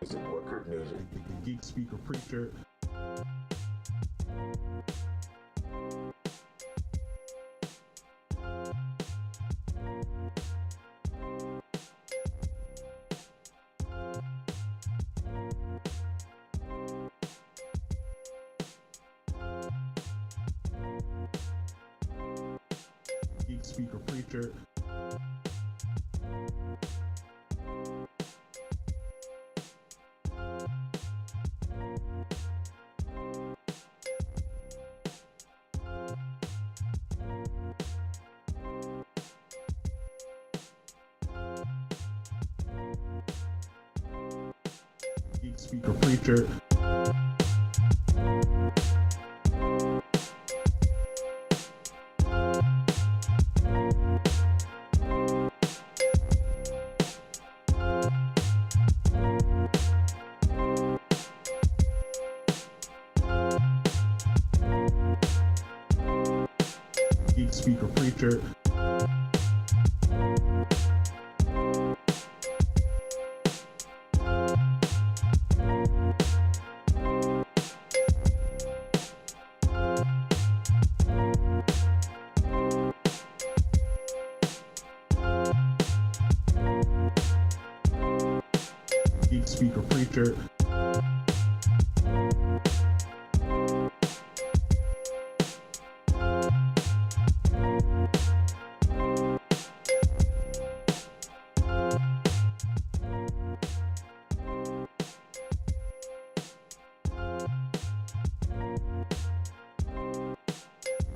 Support Kirk Music. Geek Speaker Preacher. Geek Speaker Preacher. Geek Speaker Preacher. Geek Speaker Preacher. Geek Speaker Preacher.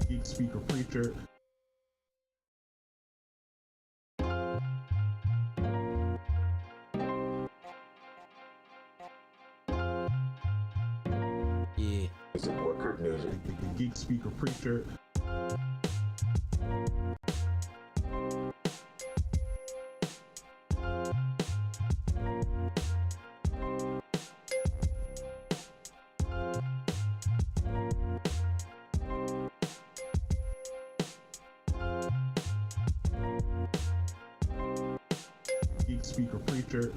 Geek Speaker Preacher. Yeah. Support Kirk Music. Geek Speaker Preacher. Geek Speaker Preacher.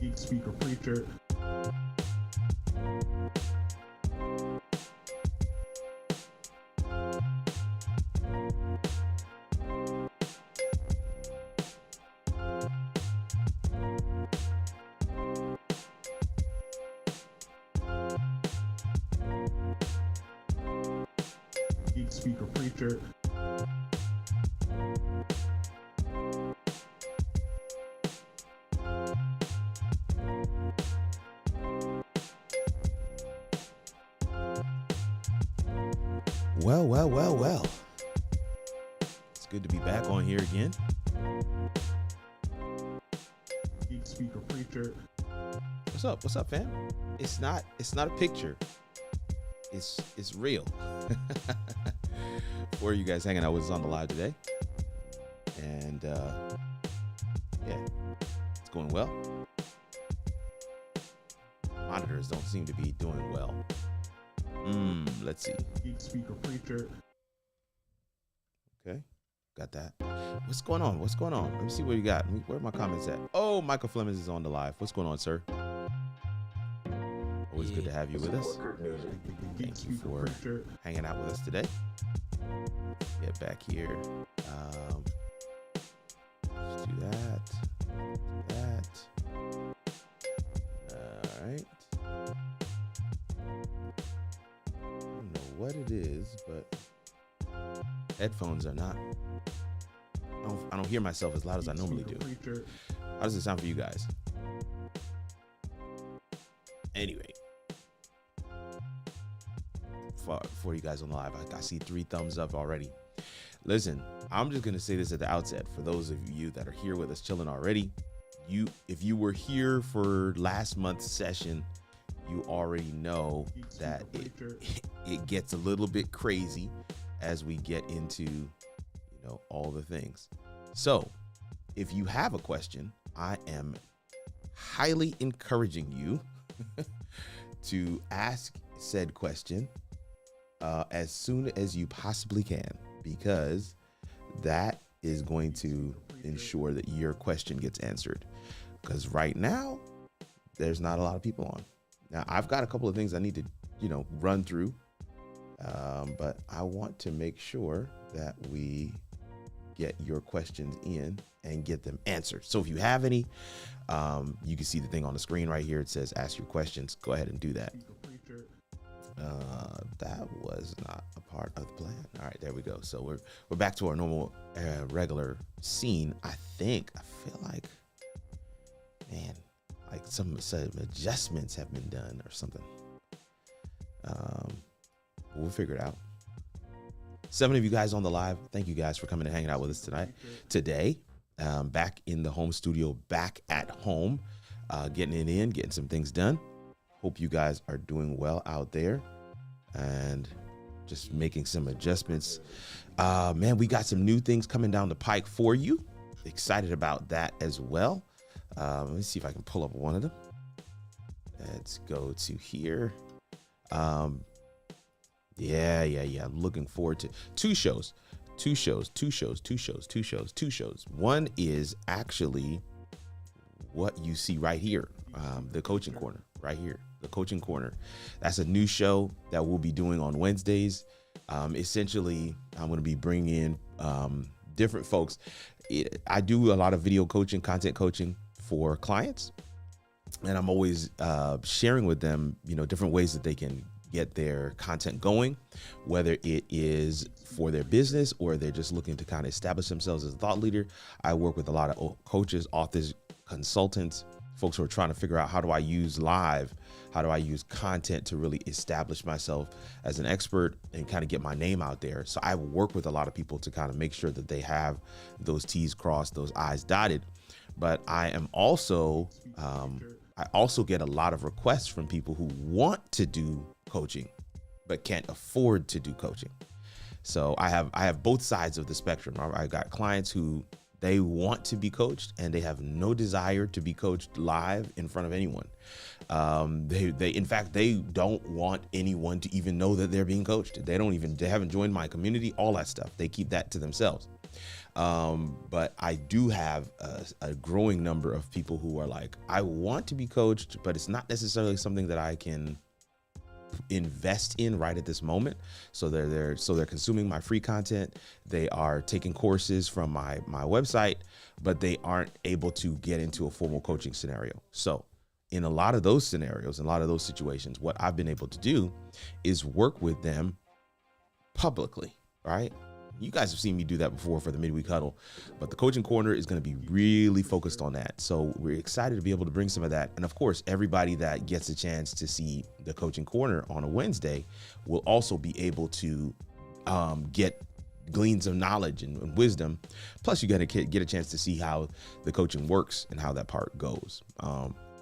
Geek Speaker Preacher. Geek Speaker Preacher. Well. It's good to be back on here again. Geek Speaker Preacher. What's up, fam? It's not a picture. It's real. For you guys hanging out with us on the live today. And yeah, it's going well. Monitors don't seem to be doing well. Let's see. Geek Speaker Preacher. Okay, got that. What's going on? Let me see what you got. Where are my comments at? Oh, Michael Flemings is on the live. What's going on, sir? Always good to have you with us. Thank you for hanging out with us today. Get back here. Let's do that. All right. I don't know what it is, but headphones are not. I don't hear myself as loud as I normally do. How does it sound for you guys? Anyway, for you guys on the live, I see 3 thumbs up already. Listen, I'm just gonna say this at the outset for those of you that are here with us chilling already. If you were here for last month's session, you already know that it gets a little bit crazy as we get into all the things. So if you have a question, I am highly encouraging you to ask said question as soon as you possibly can, because that is going to ensure that your question gets answered. Because right now, there's not a lot of people on. Now, I've got a couple of things I need to, run through, but I want to make sure that we get your questions in and get them answered. So if you have any, you can see the thing on the screen right here. It says ask your questions. Go ahead and do that. That was not a part of the plan. All right, there we go. So we're back to our normal regular scene. I feel like, man, like some adjustments have been done or something. We'll figure it out. 7 of you guys on the live, thank you guys for coming and hanging out with us today. Back in the home studio, back at home, getting it in, getting some things done. Hope you guys are doing well out there and just making some adjustments. Man, we got some new things coming down the pike for you. Excited about that as well. Let me see if I can pull up one of them. Let's go to here. Yeah. I'm looking forward to two shows. One is actually what you see right here. The coaching corner right here, the coaching corner. That's a new show that we'll be doing on Wednesdays. Essentially, I'm going to be bringing in different folks. I do a lot of video coaching, content coaching for clients, and I'm always sharing with them, different ways that they can get their content going, whether it is for their business or they're just looking to kind of establish themselves as a thought leader. I work with a lot of coaches, authors, consultants, folks who are trying to figure out, how do I use live? How do I use content to really establish myself as an expert and kind of get my name out there? So I work with a lot of people to kind of make sure that they have those T's crossed, those I's dotted. But I am also, I also get a lot of requests from people who want to do coaching, but can't afford to do coaching. So I have both sides of the spectrum. I got clients who they want to be coached and they have no desire to be coached live in front of anyone. In fact, they don't want anyone to even know that they're being coached. They haven't joined my community, all that stuff. They keep that to themselves. But I do have a growing number of people who are like, I want to be coached, but it's not necessarily something that I can invest in right at this moment. So they're consuming my free content. They are taking courses from my website, but they aren't able to get into a formal coaching scenario. So in a lot of those scenarios, in a lot of those situations, what I've been able to do is work with them publicly, right? You guys have seen me do that before for the midweek huddle, but the coaching corner is going to be really focused on that. So we're excited to be able to bring some of that. And of course, everybody that gets a chance to see the coaching corner on a Wednesday will also be able to get gleans of knowledge and wisdom. Plus, you're going to get a chance to see how the coaching works and how that part goes.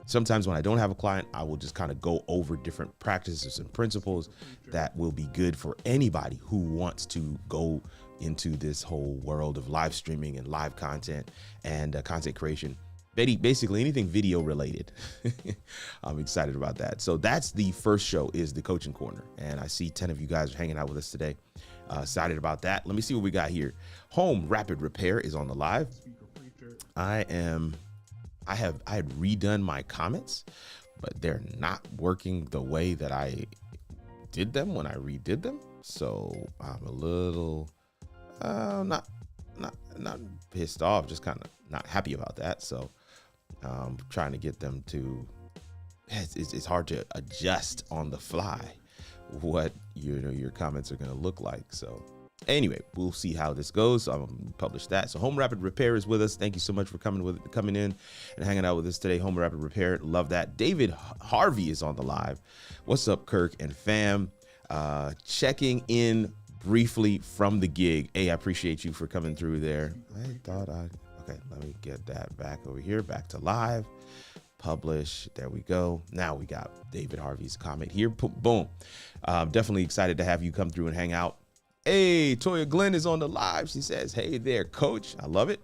Sometimes when I don't have a client, I will just kind of go over different practices and principles that will be good for anybody who wants to go into this whole world of live streaming and live content and content creation. Basically anything video related. I'm excited about that. So that's the first show, is the coaching corner. And I see 10 of you guys are hanging out with us today. Excited about that. Let me see what we got here. Home Rapid Repair is on the live. I had redone my comments, but they're not working the way that I did them when I redid them. So I'm a little not pissed off, just kind of not happy about that. So trying to get them to, it's hard to adjust on the fly what your comments are going to look like. So anyway, we'll see how this goes. I'm going to publish that. So Home Rapid Repair is with us. Thank you so much for coming in and hanging out with us today. Home Rapid Repair. Love that. David Harvey is on the live. What's up, Kirk and fam? Checking in briefly from the gig. Hey, I appreciate you for coming through there. Okay, let me get that back over here, back to live. Publish. There we go. Now we got David Harvey's comment here. Boom. Definitely excited to have you come through and hang out. Hey, Toya Glenn is on the live. She says, hey there, coach. I love it.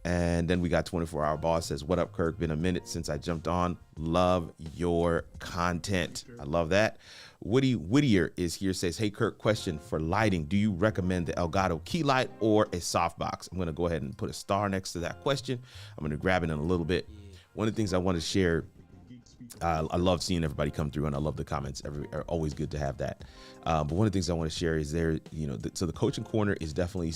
And then we got 24-hour boss says, what up, Kirk? Been a minute since I jumped on. Love your content. I love that. Woody Whittier is here, says, hey, Kirk, question for lighting. Do you recommend the Elgato key light or a softbox? I'm going to go ahead and put a star next to that question. I'm going to grab it in a little bit. One of the things I want to share, I love seeing everybody come through, and I love the comments. Are always good to have that. But one of the things I want to share is so the coaching corner is definitely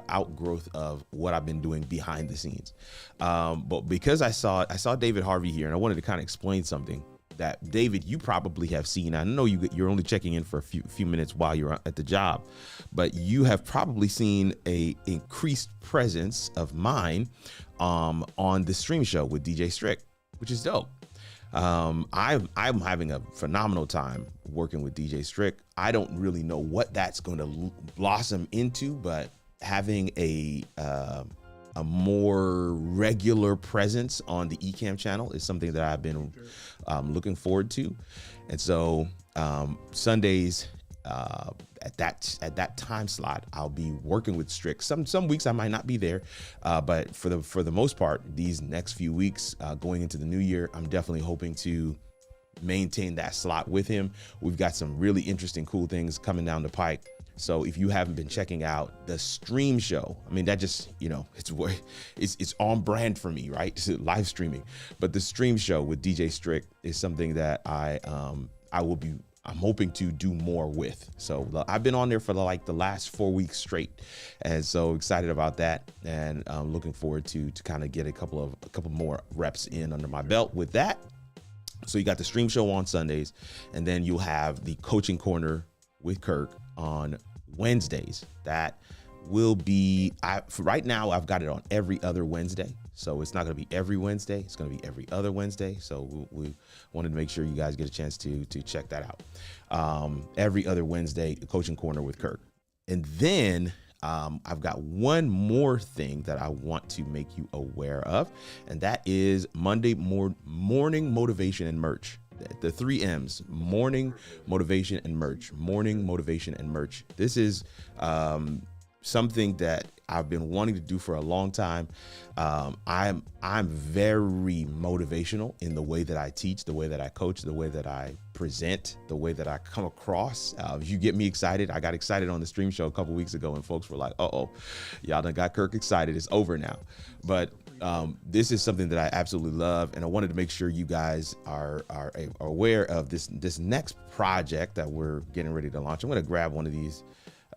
outgrowth of what I've been doing behind the scenes. But because I saw David Harvey here, and I wanted to kind of explain something that, David, you probably have seen. I know you're only checking in for a few minutes while you're at the job, but you have probably seen a increased presence of mine on the stream show with DJ Strick, which is dope. I'm having a phenomenal time working with DJ Strick. I don't really know what that's going to blossom into, but having a more regular presence on the Ecamm channel is something that I've been looking forward to. And so Sundays, at that time slot, I'll be working with Strick. Some weeks I might not be there, but for the most part, these next few weeks going into the new year, I'm definitely hoping to maintain that slot with him. We've got some really interesting, cool things coming down the pike. So if you haven't been checking out the stream show, I mean, that just, it's on brand for me, right? It's live streaming. But the stream show with DJ Strick is something that I'm hoping to do more with. So I've been on there for the last 4 weeks straight, and so excited about that, and looking forward to kind of get a couple more reps in under my belt with that. So you got the stream show on Sundays, and then you'll have the coaching corner with Kirk on Wednesdays. That will be, for right now, I've got it on every other Wednesday. So it's not going to be every Wednesday. It's going to be every other Wednesday. So we wanted to make sure you guys get a chance to check that out. Every other Wednesday, coaching corner with Kirk. And then I've got one more thing that I want to make you aware of, and that is Monday morning motivation and merch. The 3 M's: morning, motivation, and merch. Morning, motivation, and merch. This is something that I've been wanting to do for a long time. I'm very motivational in the way that I teach, the way that I coach, the way that I present, the way that I come across. You get me excited. I got excited on the stream show a couple weeks ago, and folks were like, "Uh-oh, y'all done got Kirk excited. It's over now." But this is something that I absolutely love, and I wanted to make sure you guys are aware of this next project that we're getting ready to launch. I'm going to grab one of these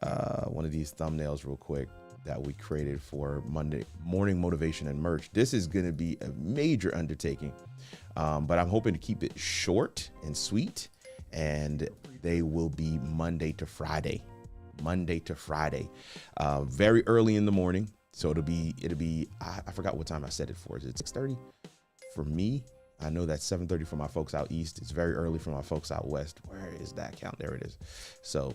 thumbnails real quick that we created for Monday morning motivation and merch. This is going to be a major undertaking, but I'm hoping to keep it short and sweet, and they will be Monday to Friday, very early in the morning. So it'll be I forgot what time I set it for. Is it 6:30 for me? I know that's 7:30 for my folks out east. It's very early for my folks out west. Where is that count? There it is. So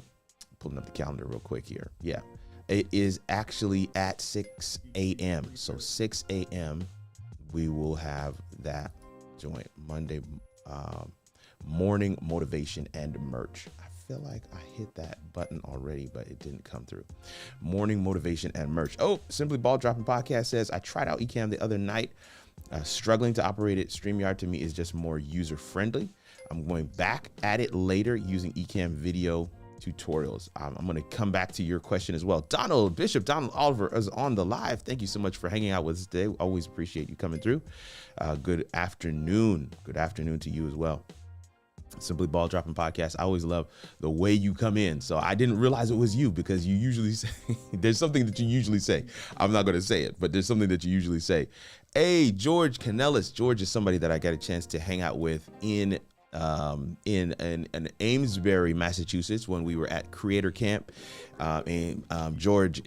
pulling up the calendar real quick here. Yeah, it is actually at 6 a.m. So 6 a.m. we will have that joint Monday morning motivation and merch. I feel like I hit that button already, but it didn't come through. Morning motivation and merch. Oh, Simply Ball Dropping Podcast says, I tried out Ecamm the other night. Struggling to operate it. StreamYard to me is just more user friendly. I'm going back at it later using Ecamm video tutorials. I'm going to come back to your question as well. Donald Oliver is on the live. Thank you so much for hanging out with us today. Always appreciate you coming through. Good afternoon. Good afternoon to you as well. Simply Ball Dropping Podcast. I always love the way you come in. So I didn't realize it was you, because you usually say, there's something that you usually say. I'm not going to say it, but there's something that you usually say. Hey, George Canellis. George is somebody that I got a chance to hang out with in Amesbury, Massachusetts, when we were at Creator Camp. George,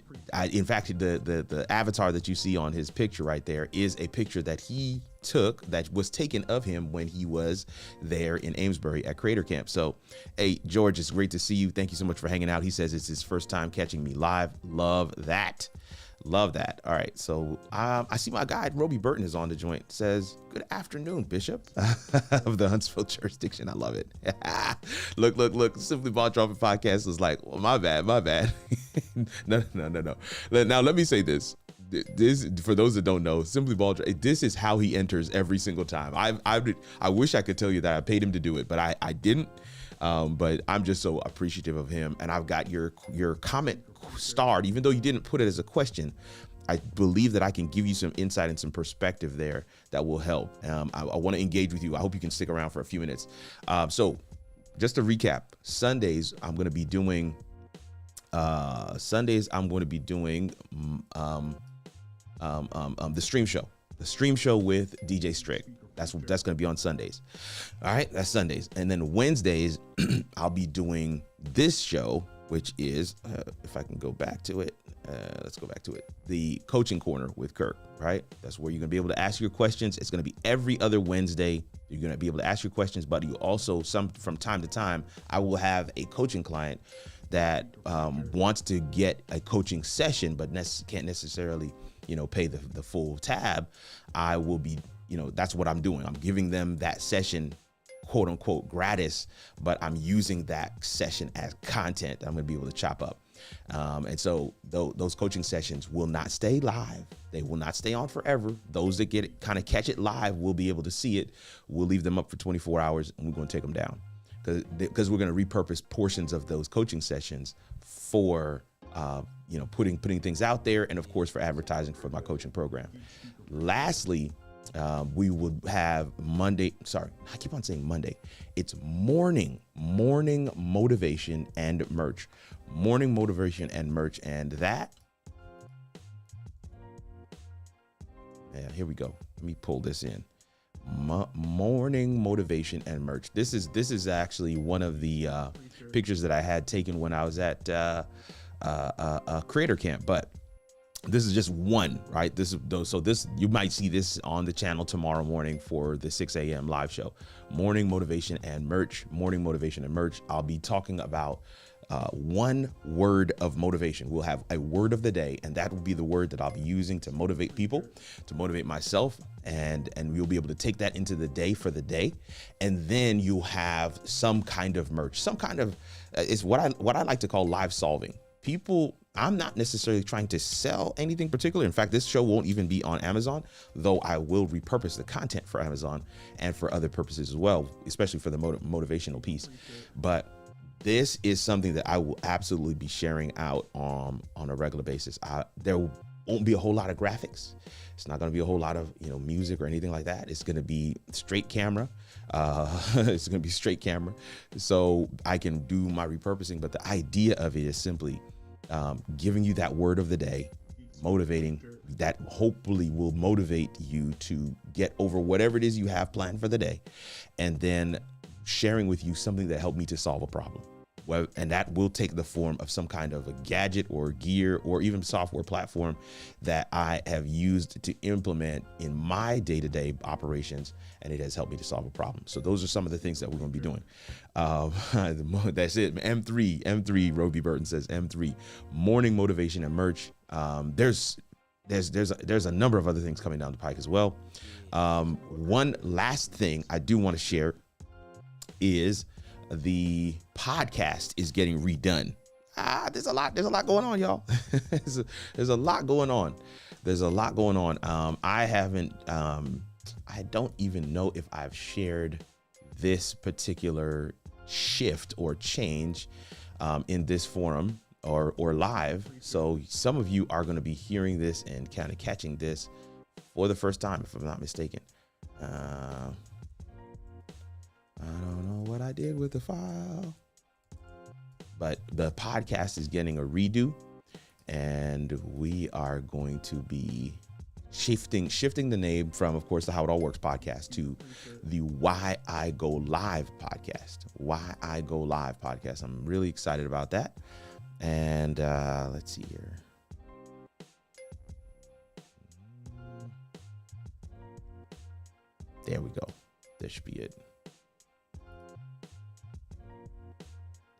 in fact, the avatar that you see on his picture right there is a picture that he took, that was taken of him when he was there in Amesbury at Creator Camp. So, hey, George, it's great to see you. Thank you so much for hanging out. He says it's his first time catching me live. Love that. Love that. All right. So I see my guy, Roby Burton, is on the joint. Says, good afternoon, Bishop of the Huntsville jurisdiction. I love it. Look. Simply Ball Dropping Podcast was like, well, my bad. No. Now, let me say this. This, for those that don't know, Simply Ball, this is how he enters every single time. I wish I could tell you that I paid him to do it, but I didn't. But I'm just so appreciative of him. And I've got your comment starred, even though you didn't put it as a question. I believe that I can give you some insight and some perspective there that will help. I want to engage with you. I hope you can stick around for a few minutes. So just to recap, Sundays I'm going to be doing the stream show, with DJ Strick. That's going to be on Sundays. All right, that's Sundays. And then Wednesdays, I'll be doing this show, which is, if I can go back to it, let's go back to it. The Coaching Corner with Kirk, right? That's where you're going to be able to ask your questions. It's going to be every other Wednesday. You're going to be able to ask your questions, but you also, from time to time, I will have a coaching client that wants to get a coaching session, but can't necessarily, pay the full tab. I will be, that's what I'm doing. I'm giving them that session, quote unquote, gratis, but I'm using that session as content I'm going to be able to chop up. And so those coaching sessions will not stay live. They will not stay on forever. Those that get it, kind of catch it live, will be able to see it. We'll leave them up for 24 hours and we're going to take them down because we're going to repurpose portions of those coaching sessions for, putting things out there. And of course, for advertising for my coaching program. Lastly, we would have Monday. Sorry, I keep on saying Monday. It's morning motivation and merch. Morning motivation and merch. And that. Yeah, here we go. Let me pull this in. Morning motivation and merch. This is actually one of the pictures that I had taken when I was at Creator Camp, but this is just one, right? You might see this on the channel tomorrow morning for the 6 a.m. live show. Morning motivation and merch. I'll be talking about one word of motivation. We'll have a word of the day, and that will be the word that I'll be using to motivate people, to motivate myself, and we'll be able to take that into the day for the day. And then you'll have some kind of merch, it's what I like to call live solving. People, I'm not necessarily trying to sell anything particular. In fact, this show won't even be on Amazon, though I will repurpose the content for Amazon and for other purposes as well, especially for the motivational piece. But this is something that I will absolutely be sharing out on a regular basis. There won't be a whole lot of graphics. It's not going to be a whole lot of music or anything like that. It's going to be straight camera. It's going to be straight camera, so I can do my repurposing. But the idea of it is simply giving you that word of the day, motivating, that hopefully will motivate you to get over whatever it is you have planned for the day, and then sharing with you something that helped me to solve a problem. Well, and that will take the form of some kind of a gadget or gear or even software platform that I have used to implement in my day-to-day operations, and it has helped me to solve a problem. So those are some of the things that we're going to be doing. That's it. M3 Roby Burton says M3 morning motivation and merch. There's a number of other things coming down the pike as well. One last thing I do want to share is the podcast is getting redone. There's a lot going on, y'all. There's a lot going on. I don't even know if I've shared this particular shift or change in this forum or live. So some of you are going to be hearing this and kind of catching this for the first time, if I'm not mistaken. I don't know what I did with the file, but the podcast is getting a redo, and we are going to be shifting the name from, of course, the How It All Works podcast to the Why I Go Live podcast. Why I Go Live podcast. I'm really excited about that. And let's see here. There we go. This should be it.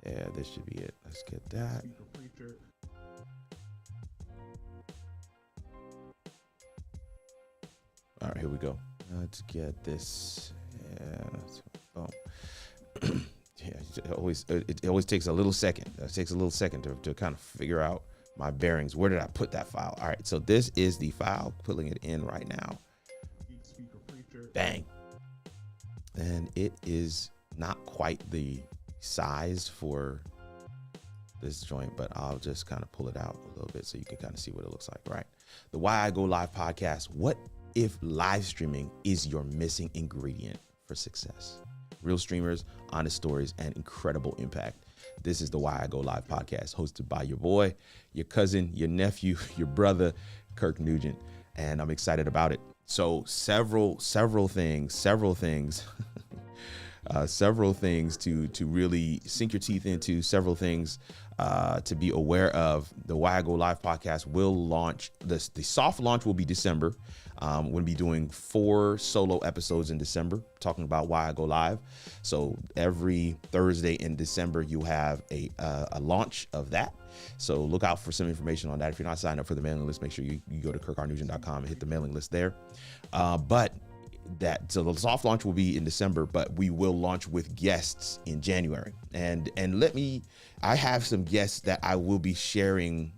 Yeah, this should be it. Let's get that. All right, here we go. Let's get this. Yeah. Yeah. It always takes a little second. It takes a little second to kind of figure out my bearings. Where did I put that file? All right, so this is the file, putting it in right now. Geek Speaker Preacher. Bang. And it is not quite the size for this joint, but I'll just kind of pull it out a little bit so you can kind of see what it looks like, right? The Why I Go Live podcast. What if live streaming is your missing ingredient for success? Real streamers, honest stories, and incredible impact. This is the Why I Go Live podcast, hosted by your boy, your cousin, your nephew, your brother, Kirk Nugent, and I'm excited about it. So several things several things to really sink your teeth into, several things to be aware of. The Why I Go Live podcast will launch. The soft launch will be December. We'll be doing 4 solo episodes in December, talking about Why I Go Live. So every Thursday in December, you have a launch of that. So look out for some information on that. If you're not signed up for the mailing list, make sure you go to kirkrnugent.com and hit the mailing list there. So the soft launch will be in December, but we will launch with guests in January. And I have some guests that I will be sharing,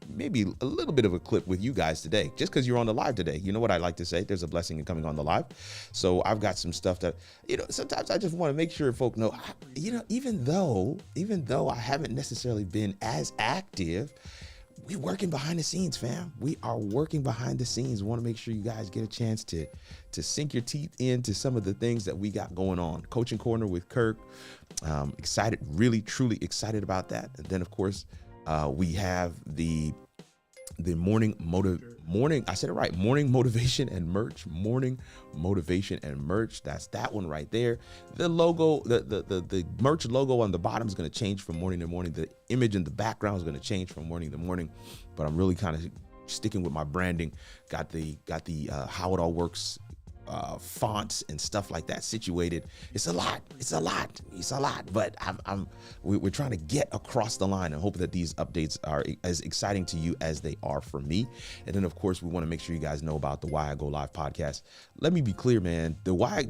maybe a little bit of a clip with you guys today, just because you're on the live today. You know what I like to say, there's a blessing in coming on the live. So I've got some stuff that, sometimes I just want to make sure folk know, even though I haven't necessarily been as active, we working behind the scenes, fam. We are working behind the scenes. We want to make sure you guys get a chance to sink your teeth into some of the things that we got going on. Coaching Corner with Kirk. Excited, really, truly excited about that. And then, of course, we have the morning I said it right, morning motivation and merch. Morning motivation and merch. That's that one right there. The logo, the merch logo on the bottom is going to change from morning to morning. The image in the background is going to change from morning to morning. But I'm really kind of sticking with my branding. Got the how it all works fonts and stuff like that situated. It's a lot, but we're trying to get across the line and hope that these updates are as exciting to you as they are for me. And then, of course, we want to make sure you guys know about the Why I Go Live podcast. Let me be clear, man. The Why I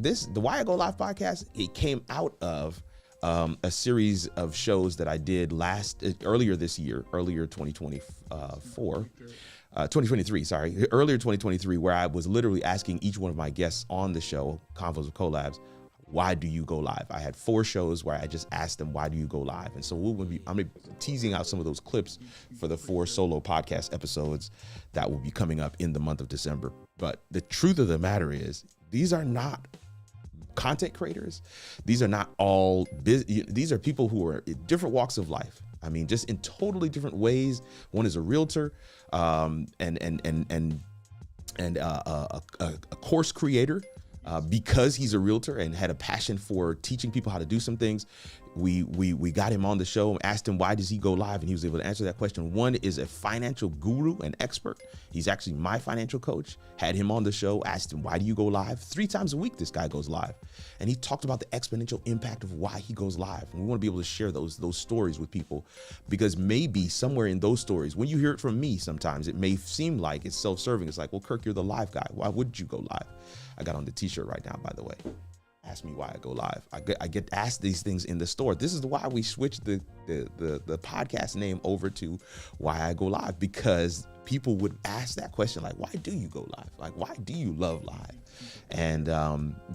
Go Live podcast, it came out of a series of shows that I did earlier 2023, where I was literally asking each one of my guests on the show, Convos of Collabs, why do you go live? I had 4 shows where I just asked them, why do you go live? And so I'm gonna be teasing out some of those clips for the 4 solo podcast episodes that will be coming up in the month of December. But the truth of the matter is, these are not content creators. These are not all these are people who are in different walks of life. I mean, just in totally different ways. One is a realtor, and a course creator, because he's a realtor and had a passion for teaching people how to do some things. We got him on the show and asked him, why does he go live? And he was able to answer that question. One is a financial guru and expert. He's actually my financial coach. Had him on the show, asked him, why do you go live? 3 times a week, this guy goes live. And he talked about the exponential impact of why he goes live. And we want to be able to share those stories with people, because maybe somewhere in those stories, when you hear it from me, sometimes it may seem like it's self-serving. It's like, well, Kirk, you're the live guy. Why wouldn't you go live? I got on the t-shirt right now, by the way. Ask me why I go live. I get asked these things in the store. This is why we switched the podcast name over to Why I Go Live, because people would ask that question, like, why do you go live? Like, why do you love live? And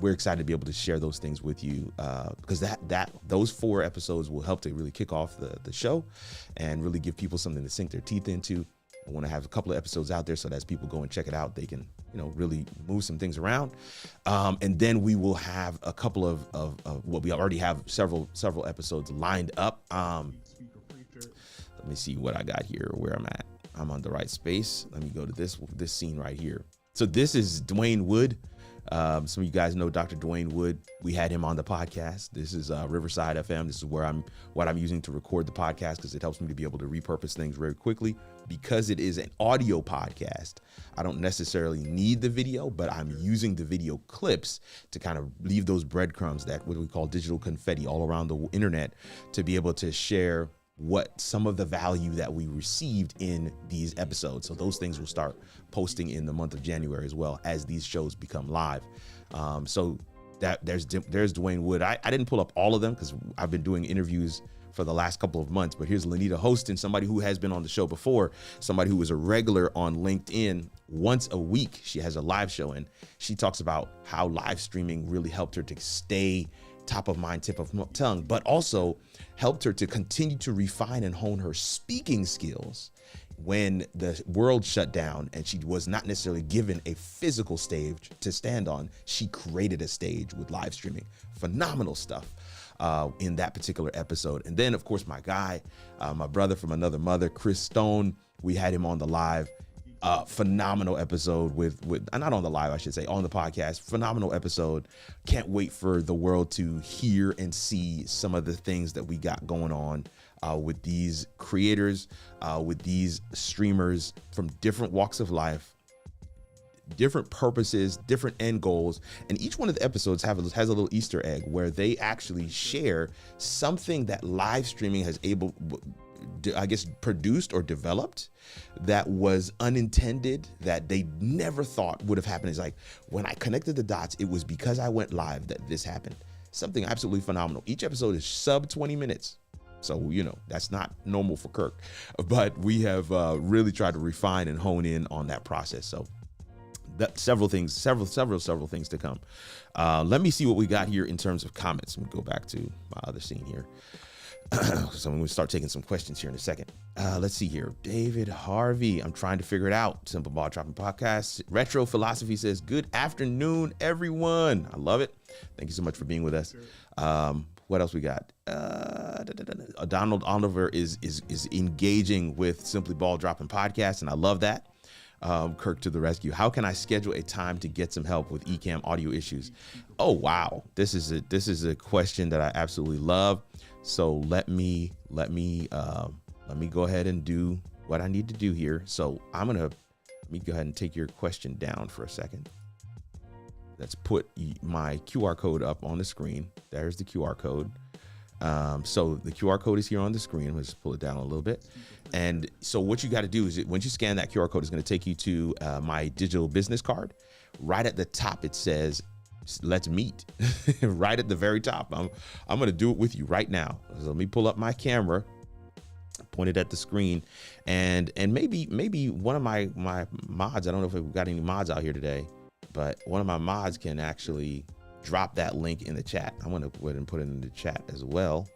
we're excited to be able to share those things with you, because those 4 episodes will help to really kick off the show and really give people something to sink their teeth into. I want to have a couple of episodes out there so that as people go and check it out, they can, really move some things around. And then we will have a couple of what we already have several episodes lined up. Let me see what I got here, where I'm at. I'm on the right space. Let me go to this scene right here. So this is Dwayne Wood. Some of you guys know Dr. Dwayne Wood. We had him on the podcast. This is Riverside FM. This is what I'm using to record the podcast, because it helps me to be able to repurpose things very quickly. Because it is an audio podcast, I don't necessarily need the video, but I'm using the video clips to kind of leave those breadcrumbs, that what we call digital confetti, all around the internet, to be able to share what some of the value that we received in these episodes. So those things will start posting in the month of January, as well as these shows become live. So there's Dwayne Wood. I didn't pull up all of them because I've been doing interviews for the last couple of months, but here's Lanita Hostin, somebody who has been on the show before, somebody who was a regular on LinkedIn. Once a week, she has a live show, and she talks about how live streaming really helped her to stay top of mind, tip of tongue, but also helped her to continue to refine and hone her speaking skills when the world shut down and she was not necessarily given a physical stage to stand on. She created a stage with live streaming. Phenomenal stuff in that particular episode. And then, of course, my guy, my brother from another mother, Chris Stone, we had him on the live. Phenomenal episode with not on the live, I should say, on the podcast. Phenomenal episode. Can't wait for the world to hear and see some of the things that we got going on with these creators, with these streamers from different walks of life, different purposes, different end goals. And each one of the episodes has a little Easter egg where they actually share something that live streaming has produced or developed that was unintended, that they never thought would have happened. It's like, when I connected the dots, it was because I went live that this happened. Something absolutely phenomenal. Each episode is sub 20 minutes. So, that's not normal for Kirk, but we have really tried to refine and hone in on that process. So several things to come. Let me see what we got here in terms of comments. Let me go back to my other scene here. So I'm going to start taking some questions here in a second. Let's see here. David Harvey, I'm trying to figure it out. Simple Ball Dropping Podcast. Retro Philosophy says, good afternoon, everyone. I love it. Thank you so much for being with us. What else we got? Donald Oliver is engaging with Simply Ball Dropping Podcast, and I love that. Kirk to the rescue. How can I schedule a time to get some help with Ecamm audio issues? Oh, wow. This is a question that I absolutely love. So let me go ahead and do what I need to do here. So let me go ahead and take your question down for a second. Let's put my QR code up on the screen. There's the QR code. So the QR code is here on the screen. Let's pull it down a little bit. And so what you got to do is once you scan that QR code, it's going to take you to my digital business card. Right at the top, it says, let's meet. Right at the very top. I'm going to do it with you right now. So let me pull up my camera, point it at the screen, and maybe one of my mods, I don't know if we've got any mods out here today, but one of my mods can actually drop that link in the chat. I'm going to go ahead and put it in the chat as well.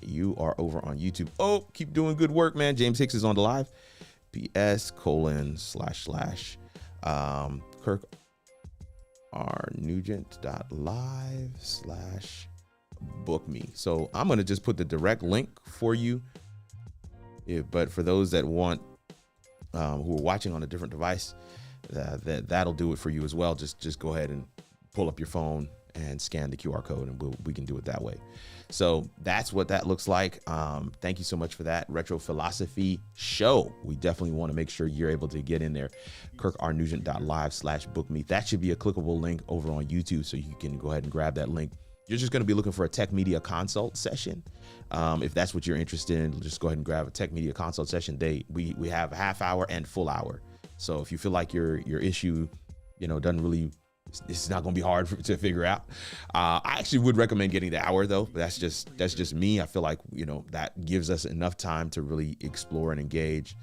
You are over on YouTube. Oh, keep doing good work, man. James Hicks is on the live. PS:// Kirk R. Nugent.live/book me. So I'm going to just put the direct link for you. But for those that want, who are watching on a different device, that'll do it for you as well. Just go ahead and pull up your phone and scan the QR code, and we can do it that way. So that's what that looks like. Thank you so much for that. Retro Philosophy Show. We definitely want to make sure you're able to get in there. KirkRNugent.live/book me. That should be a clickable link over on YouTube, so you can go ahead and grab that link. You're just going to be looking for a tech media consult session. If that's what you're interested in, just go ahead and grab a tech media consult session. We have a half hour and full hour. So if you feel like your issue, doesn't really, it's not going to be hard to figure out. I actually would recommend getting the hour though. But that's just me. I feel like, that gives us enough time to really explore and engage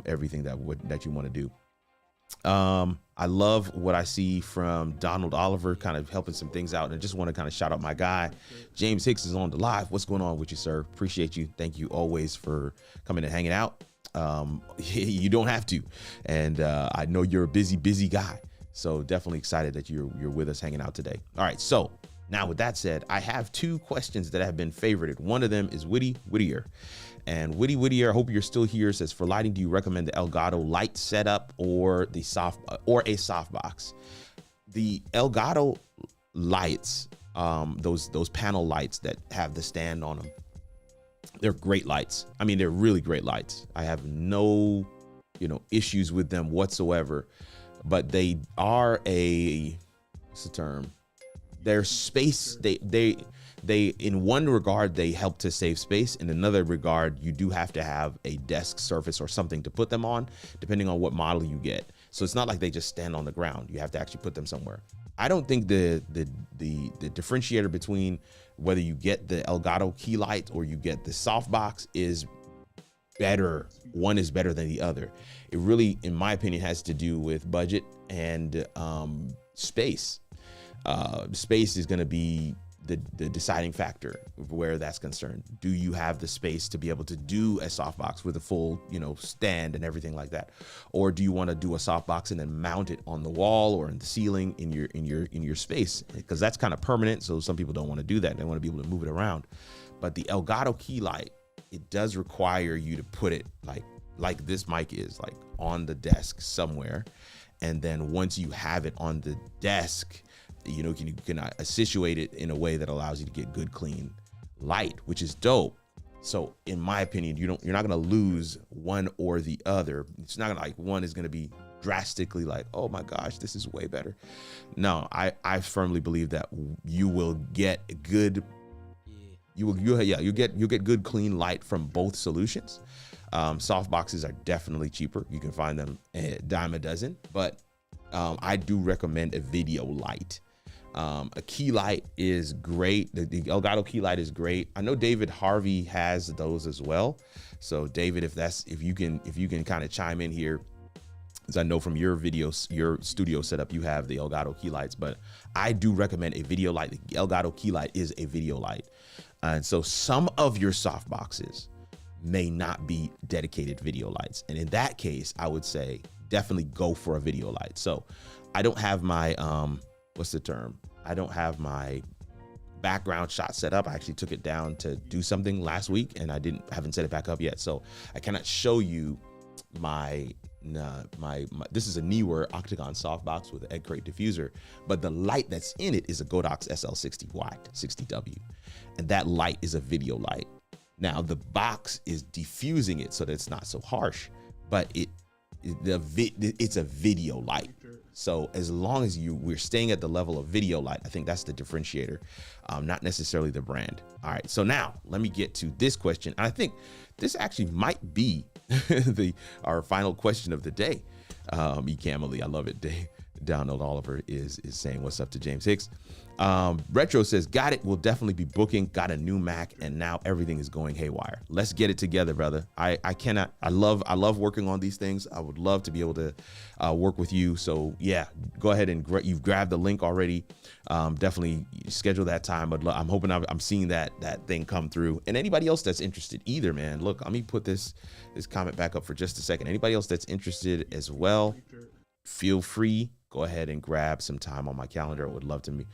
everything that you want to do. I love what I see from Donald Oliver, kind of helping some things out. And I just want to kind of shout out my guy. James Hicks is on the live. What's going on with you, sir? Appreciate you. Thank you always for coming and hanging out. You don't have to. And I know you're a busy guy. So definitely excited that you're with us hanging out today. All right. So now with that said, I have two questions that have been favorited. One of them is Witty Whittier. And Witty Whittier, I hope you're still here, says, for lighting, do you recommend the Elgato light setup or a softbox? The Elgato lights, those panel lights that have the stand on them, they're great lights. I mean, they're really great lights. I have no, issues with them whatsoever. But they are what's the term? Their space. They in one regard they help to save space. In another regard, you do have to have a desk surface or something to put them on, depending on what model you get. So it's not like they just stand on the ground. You have to actually put them somewhere. I don't think the differentiator between whether you get the Elgato key light or you get the softbox is better. One is better than the other. It really, in my opinion, has to do with budget and space. Space is going to be the deciding factor where that's concerned. Do you have the space to be able to do a softbox with a full, stand and everything like that? Or do you want to do a softbox and then mount it on the wall or in the ceiling in your space? Because that's kind of permanent. So some people don't want to do that. They want to be able to move it around. But the Elgato key light, it does require you to put it like this mic is, like on the desk somewhere. And then once you have it on the desk, you can situate it in a way that allows you to get good, clean light, which is dope. So in my opinion, you're not going to lose one or the other. It's not gonna one is going to be drastically like, oh my gosh, this is way better. No, I firmly believe that you will get good. You'll get good, clean light from both solutions. Soft boxes are definitely cheaper. You can find them a dime a dozen, but I do recommend a video light. A key light is great. The Elgato key light is great. I know David Harvey has those as well. So David, if you can kind of chime in here, as I know from your studio setup, you have the Elgato key lights, but I do recommend a video light. The Elgato key light is a video light. And so some of your soft boxes may not be dedicated video lights. And in that case, I would say definitely go for a video light. So I don't have my, what's the term? I don't have my background shot set up. I actually took it down to do something last week and haven't set it back up yet. So I cannot show you my this is a newer Octagon softbox with an egg crate diffuser, but the light that's in it is a Godox SL60 watt 60W. And that light is a video light. Now the box is diffusing it so that it's not so harsh, but it's a video light. So as long as we're staying at the level of video light, I think that's the differentiator, not necessarily the brand. All right, so now let me get to this question. And I think this actually might be our final question of the day. Ecamm, I love it. Download Oliver is saying what's up to James Hicks. Retro says, got it. We'll definitely be booking. Got a new Mac, and now everything is going haywire. Let's get it together, brother. I love working on these things. I would love to be able to work with you. So yeah, go ahead and you've grabbed the link already. Definitely schedule that time. I'm hoping I'm seeing that thing come through. And anybody else that's interested either, man, look, let me put this comment back up for just a second. Anybody else that's interested as well, feel free. Go ahead and grab some time on my calendar. I would love to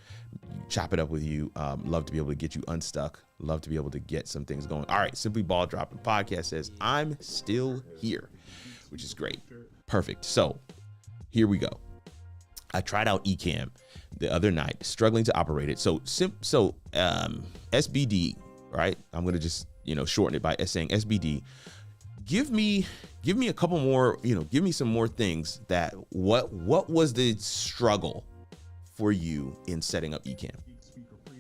chop it up with you. Love to be able to get you unstuck. Love to be able to get some things going. All right, Simply Ball Dropping Podcast says, I'm still here, which is great. Perfect. So here we go. I tried out Ecamm the other night, struggling to operate it. So SBD, right? I'm going to just, shorten it by saying SBD. Give me a couple more, give me some more things that what was the struggle for you in setting up Ecamm?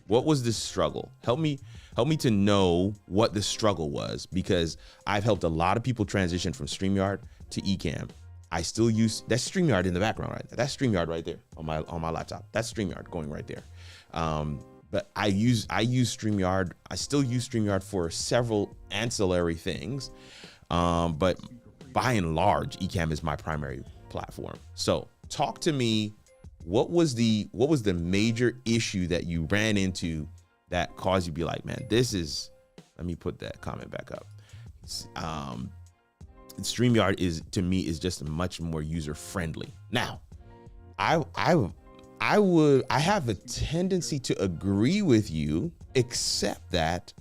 What was the struggle? Help me to know what the struggle was, because I've helped a lot of people transition from StreamYard to Ecamm. I still use that's StreamYard in the background, right? That's StreamYard right there on my laptop. That's StreamYard going right there. But I use StreamYard. I still use StreamYard for several ancillary things. But by and large, Ecamm is my primary platform. So talk to me. What was the major issue that you ran into that caused you to be like, man, let me put that comment back up. StreamYard is just much more user friendly. Now, I have a tendency to agree with you, except that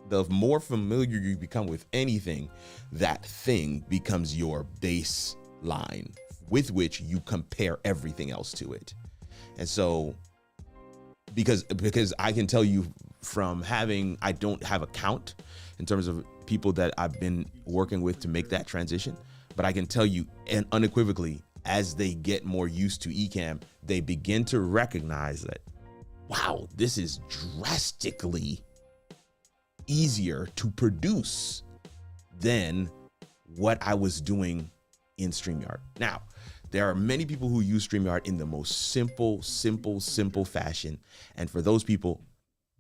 the more familiar you become with anything, that thing becomes your baseline with which you compare everything else to it. And so, because I can tell you from I don't have a count in terms of people that I've been working with to make that transition, but I can tell you, and unequivocally, as they get more used to Ecamm, they begin to recognize that, wow, this is drastically easier to produce than what I was doing in StreamYard. Now, there are many people who use StreamYard in the most simple fashion. And for those people,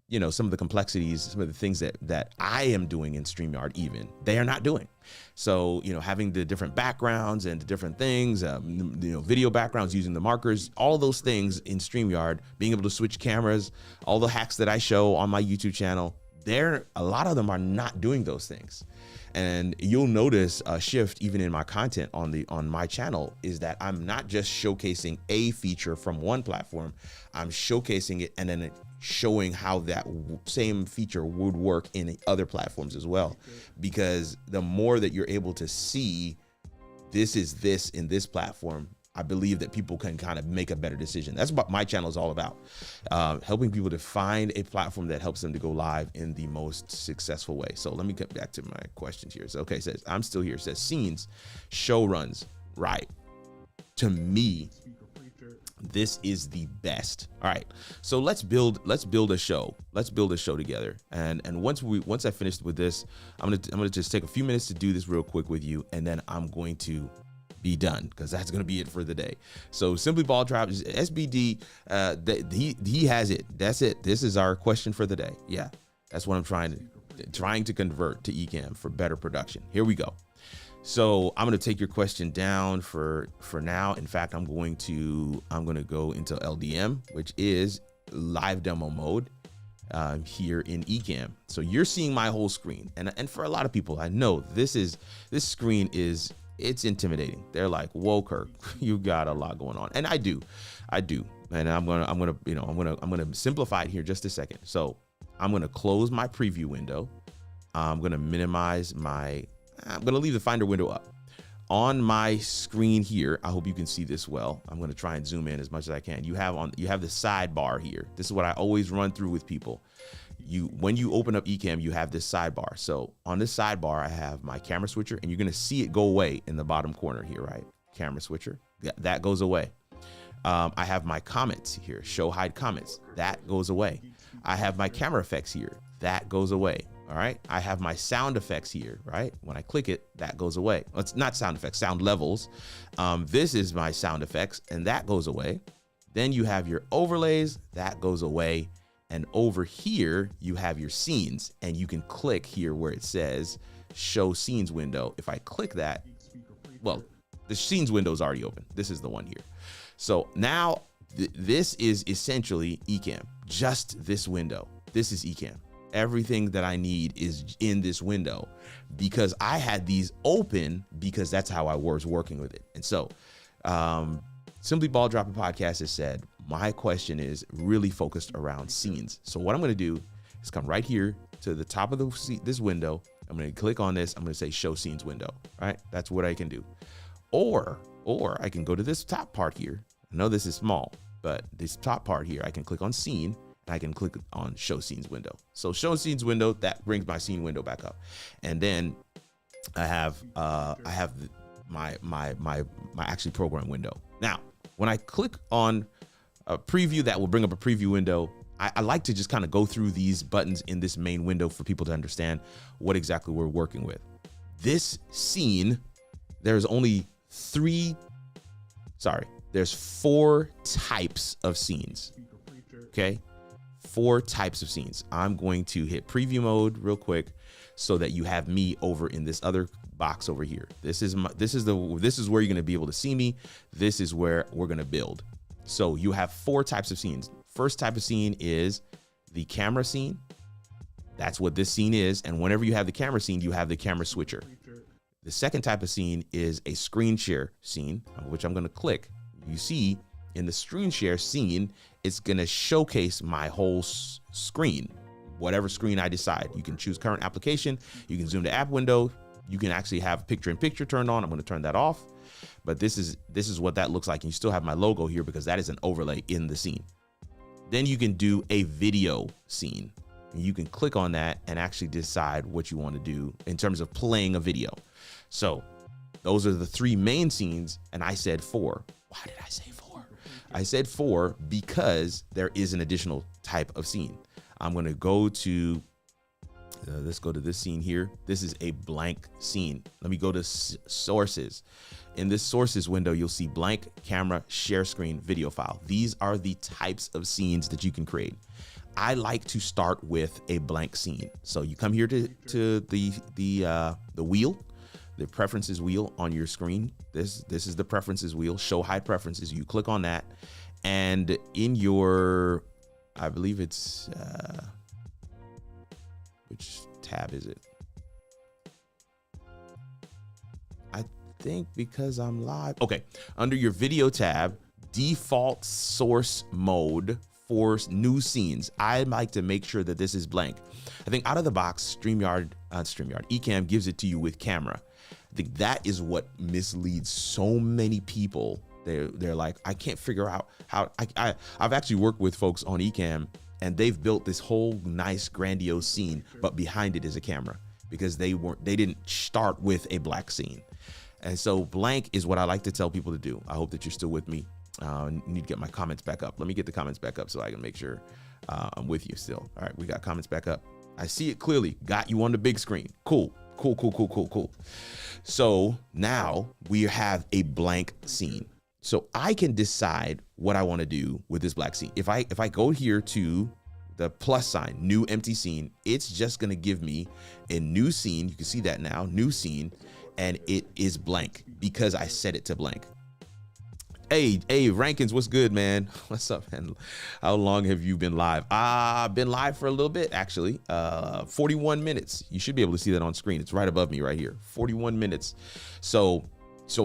you know, some of the complexities, some of the things that I am doing in StreamYard, even they are not doing. So, you know, having the different backgrounds and the different things, you know, video backgrounds, using the markers, all of those things in StreamYard, being able to switch cameras, all the hacks that I show on my YouTube channel, a lot of them are not doing those things. And you'll notice a shift even in my content on my channel is that I'm not just showcasing a feature from one platform, I'm showcasing it and then showing how that same feature would work in other platforms as well. Because the more that you're able to see this is this in this platform, I believe that people can kind of make a better decision. That's what my channel is all about. Helping people to find a platform that helps them to go live in the most successful way. So let me get back to my questions here. So, okay, it says, I'm still here. It says scenes, show runs, right? To me, this is the best. All right, so let's build a show. Let's build a show together. And once I finish with this, I'm gonna just take a few minutes to do this real quick with you, and then I'm going to be done, because that's going to be it for the day. So Simply Ball Drop is SBD. He has it. That's it. This is our question for the day. Yeah, that's what I'm trying to convert to Ecamm for better production. Here we go. So I'm going to take your question down for now. In fact, I'm going to go into LDM, which is live demo mode here in Ecamm. So you're seeing my whole screen, and for a lot of people, I know this screen is, it's intimidating. They're like, whoa, Kirk, you got a lot going on. And I do. And I'm gonna simplify it here just a second. So I'm gonna close my preview window. I'm gonna minimize I'm gonna leave the Finder window up. On my screen here, I hope you can see this well. I'm gonna try and zoom in as much as I can. You have the sidebar here. This is what I always run through with people. When you open up Ecamm, you have this sidebar. So on this sidebar, I have my camera switcher, and you're gonna see it go away in the bottom corner here, right? Camera switcher, that goes away. I have my comments here, show hide comments, that goes away. I have my camera effects here, that goes away. All right, I have my sound effects here, right? When I click it, that goes away. Well, it's not sound effects, sound levels. This is my sound effects, and that goes away. Then you have your overlays, that goes away. And over here, you have your scenes, and you can click here where it says show scenes window. If I click that, well, the scenes window is already open. This is the one here. So now this is essentially Ecamm, just this window. This is Ecamm. Everything that I need is in this window, because I had these open because that's how I was working with it. And so Simply Ball Dropping Podcast has said, my question is really focused around scenes. So what I'm going to do is come right here to the top of this window. I'm going to click on this. I'm going to say show scenes window, right? That's what I can do. Or I can go to this top part here. I know this is small, but this top part here, I can click on scene, and I can click on show scenes window. So show scenes window, that brings my scene window back up. And then I have my actually program window. Now, when I click on a preview, that will bring up a preview window. I like to just kind of go through these buttons in this main window for people to understand what exactly we're working with. This scene, there's four types of scenes. Okay, 4 types of scenes. I'm going to hit preview mode real quick so that you have me over in this other box over here. This is where you're going to be able to see me. This is where we're going to build. So you have 4 types of scenes. First type of scene is the camera scene. That's what this scene is. And whenever you have the camera scene, you have the camera switcher. The second type of scene is a screen share scene, which I'm going to click. You see in the screen share scene, it's going to showcase my whole screen, whatever screen I decide. You can choose current application. You can zoom to app window. You can actually have picture-in-picture turned on. I'm going to turn that off. But this is what that looks like. And you still have my logo here because that is an overlay in the scene. Then you can do a video scene. And you can click on that and actually decide what you want to do in terms of playing a video. So those are the 3 main scenes. And I said 4. Why did I say 4? I said 4 because there is an additional type of scene. I'm going to go to Let's go to this scene here. This is a blank scene. Let me go to sources. In this sources window, you'll see blank camera, share screen, video file. These are the types of scenes that you can create. I like to start with a blank scene. So you come here to the wheel, the preferences wheel on your screen. This is the preferences wheel, show hide preferences. You click on that, and in your, I believe it's, which tab is it? I think because I'm live. Okay, under your video tab, default source mode for new scenes. I like to make sure that this is blank. I think out of the box, Ecamm gives it to you with camera. I think that is what misleads so many people. They're like, I can't figure out how. I've actually worked with folks on Ecamm, and they've built this whole nice grandiose scene, but behind it is a camera because they didn't start with a black scene. And so blank is what I like to tell people to do. I hope that you're still with me. I need to get my comments back up. Let me get the comments back up so I can make sure I'm with you still. All right, we got comments back up. I see it clearly. Got you on the big screen. Cool. So now we have a blank scene. So I can decide what I want to do with this black scene. If I go here to the plus sign, new empty scene, it's just going to give me a new scene. You can see that now, new scene, and it is blank because I set it to blank. Hey, Rankins, what's good, man? What's up, man? How long have you been live? I've been live for a little bit, actually. 41 minutes. You should be able to see that on screen. It's right above me right here. 41 minutes. So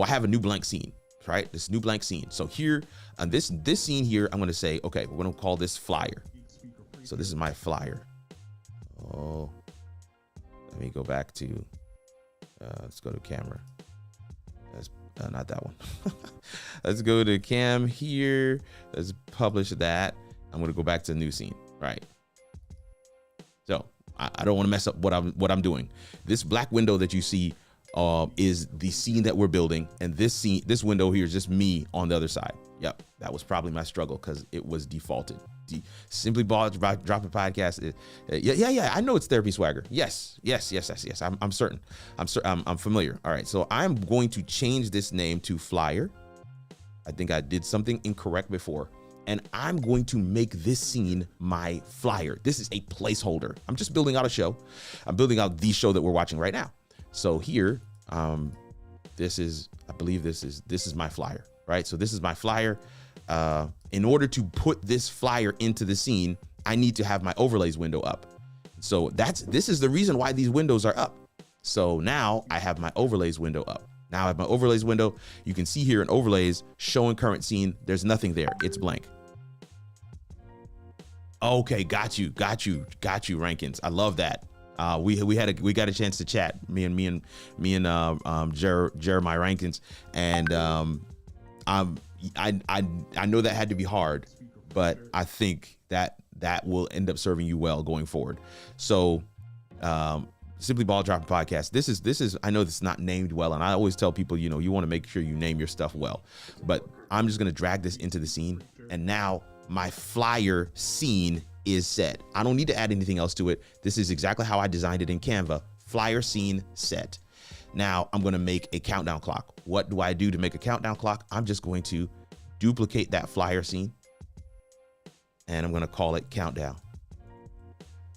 I have a new blank scene, right? This new blank scene. So here on this scene here, I'm going to say, okay, we're going to call this flyer. So this is my flyer. Oh, let me go back to, let's go to camera. That's not that one. Let's go to cam here. Let's publish that. I'm going to go back to the new scene, right? So I don't want to mess up what I'm doing. This black window that you see is the scene that we're building, and this window here is just me on the other side. Yep, that was probably my struggle because it was defaulted. Simply drop a podcast. Yeah. I know it's Therapy Swagger. Yes. I'm certain. I'm familiar. All right, so I'm going to change this name to Flyer. I think I did something incorrect before, and I'm going to make this scene my flyer. This is a placeholder. I'm just building out a show. I'm building out the show that we're watching right now. So here, this is my flyer, right? So this is my flyer. In order to put this flyer into the scene, I need to have my overlays window up. So this is the reason why these windows are up. So now I have my overlays window up. Now I have my overlays window. You can see here in overlays showing current scene. There's nothing there. It's blank. Okay, got you, Rankins. I love that. We got a chance to chat. Me and Jeremiah Rankins, and I know that had to be hard, but I think that will end up serving you well going forward. So Simply Ball Dropping Podcast. This is I know this is not named well, and I always tell people, you want to make sure you name your stuff well. But I'm just gonna drag this into the scene, and now my flyer scene is set. I don't need to add anything else to it. This is exactly how I designed it in Canva. Flyer scene set. Now I'm going to make a countdown clock. What do I do to make a countdown clock? I'm just going to duplicate that flyer scene, and I'm going to call it countdown.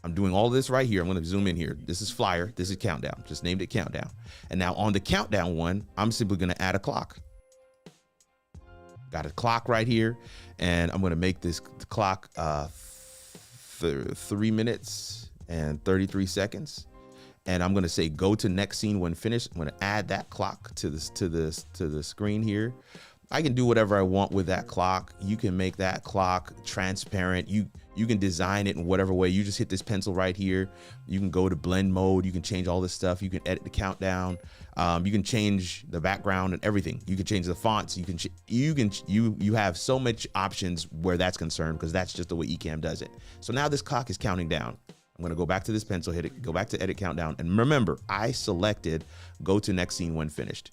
I'm doing all this right here. I'm going to zoom in here. This is flyer. This is countdown. Just named it countdown. And now on the countdown one, I'm simply going to add a clock. Got a clock right here, and I'm going to make this clock 3 minutes and 33 seconds. And I'm going to say go to next scene when finished. I'm going to add that clock to the screen here. I can do whatever I want with that clock. You can make that clock transparent. You can design it in whatever way. You just hit this pencil right here. You can go to blend mode. You can change all this stuff. You can edit the countdown. You can change the background and everything. You can change the fonts. You have so much options where that's concerned, because that's just the way Ecamm does it. So now this clock is counting down. I'm going to go back to this pencil, hit it, go back to edit countdown. And remember, I selected go to next scene when finished.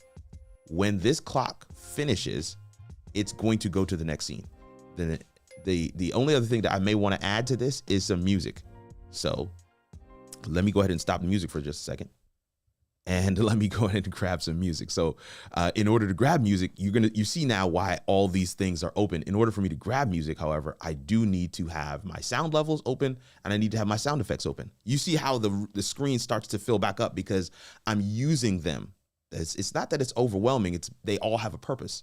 When this clock finishes, it's going to go to the next scene. Then the only other thing that I may want to add to this is some music. So let me go ahead and stop the music for just a second. And let me go ahead and grab some music. So in order to grab music, you see now why all these things are open. In order for me to grab music, however, I do need to have my sound levels open and I need to have my sound effects open. You see how the screen starts to fill back up because I'm using them. It's not that it's overwhelming. They all have a purpose.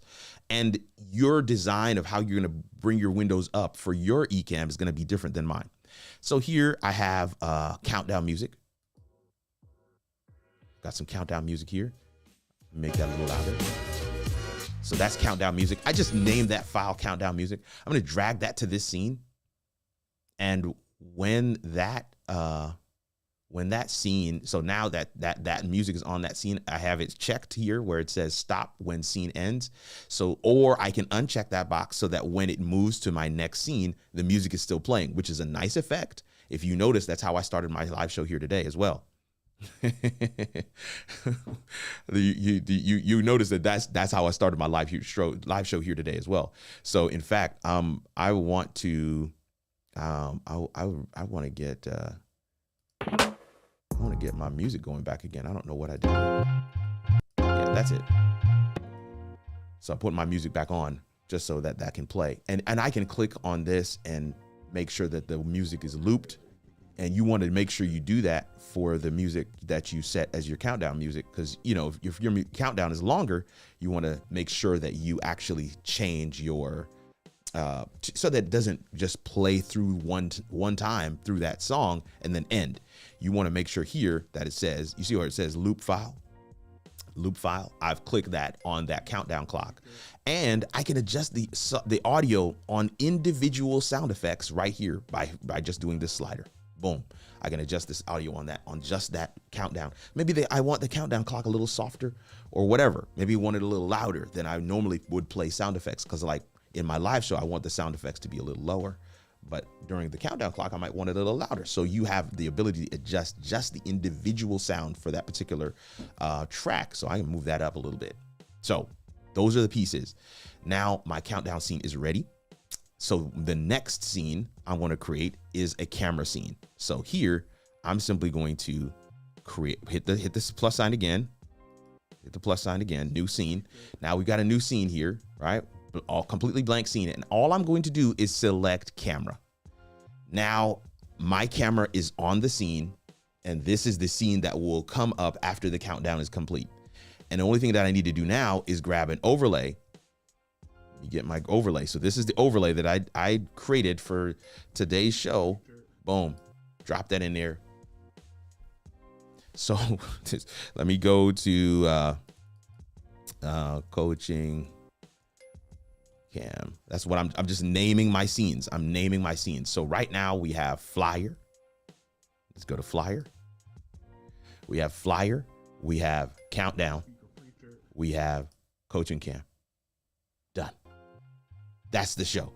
And your design of how you're going to bring your windows up for your Ecamm is going to be different than mine. So here I have countdown music. Got some countdown music here. Make that a little louder. So that's countdown music. I just named that file countdown music. I'm going to drag that to this scene. And when that scene, so now that music is on that scene, I have it checked here where it says stop when scene ends. So, or I can uncheck that box so that when it moves to my next scene, the music is still playing, which is a nice effect. If you notice, that's how I started my live show here today as well. you notice that's how I started my live show here today as well. So in fact, I want to get my music going back again. I don't know what I did. Yeah, that's it. So I put my music back on just so that can play, and I can click on this and make sure that the music is looped. And you want to make sure you do that for the music that you set as your countdown music. Because, you know, if your countdown is longer, you want to make sure that you actually change your, so that it doesn't just play through one time through that song and then end. You want to make sure here that it says, you see where it says loop file? Loop file. I've clicked that on that countdown clock. And I can adjust the audio on individual sound effects right here by just doing this slider. Boom. I can adjust this audio on just that countdown. Maybe I want the countdown clock a little softer or whatever. Maybe you want it a little louder than I normally would play sound effects. Because like in my live show, I want the sound effects to be a little lower. But during the countdown clock, I might want it a little louder. So you have the ability to adjust just the individual sound for that particular track. So I can move that up a little bit. So those are the pieces. Now my countdown scene is ready. So the next scene I want to create is a camera scene. So here I'm simply going to hit this plus sign again, new scene. Now we got a new scene here, right? All completely blank scene. And all I'm going to do is select camera. Now my camera is on the scene, and this is the scene that will come up after the countdown is complete. And the only thing that I need to do now is grab an overlay. You get my overlay. So this is the overlay that I created for today's show. Boom. Drop that in there. So let me go to coaching cam. That's what I'm just naming my scenes. I'm naming my scenes. So right now we have flyer. Let's go to flyer. We have flyer. We have countdown. We have coaching cam. Done. That's the show.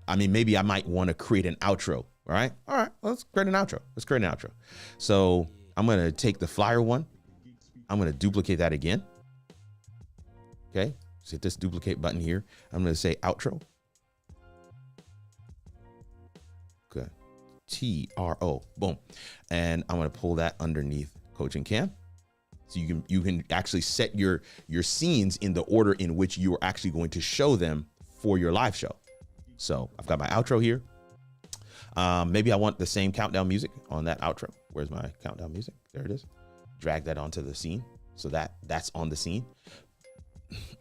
I mean, maybe I might want to create an outro. All right. Let's create an outro. So I'm going to take the flyer one. I'm going to duplicate that again. Okay. Just hit this duplicate button here. I'm going to say outro. Good. TRO. Boom. And I'm going to pull that underneath coaching cam. So you can actually set your scenes in the order in which you are actually going to show them for your live show. So I've got my outro here. Maybe I want the same countdown music on that outro. Where's my countdown music? There it is. Drag that onto the scene. So that's on the scene.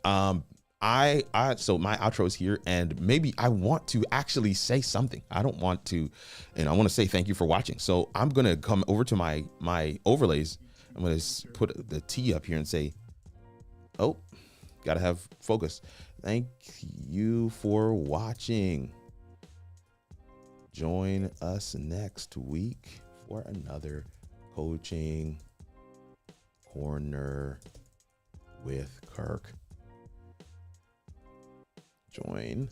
So my outro is here, and maybe I want to actually say something. I don't want to, and I want to say thank you for watching. So I'm going to come over to my overlays. I'm going to put the T up here and say, oh, got to have focus. Thank you for watching. Join us next week for another coaching corner with Kirk. Join.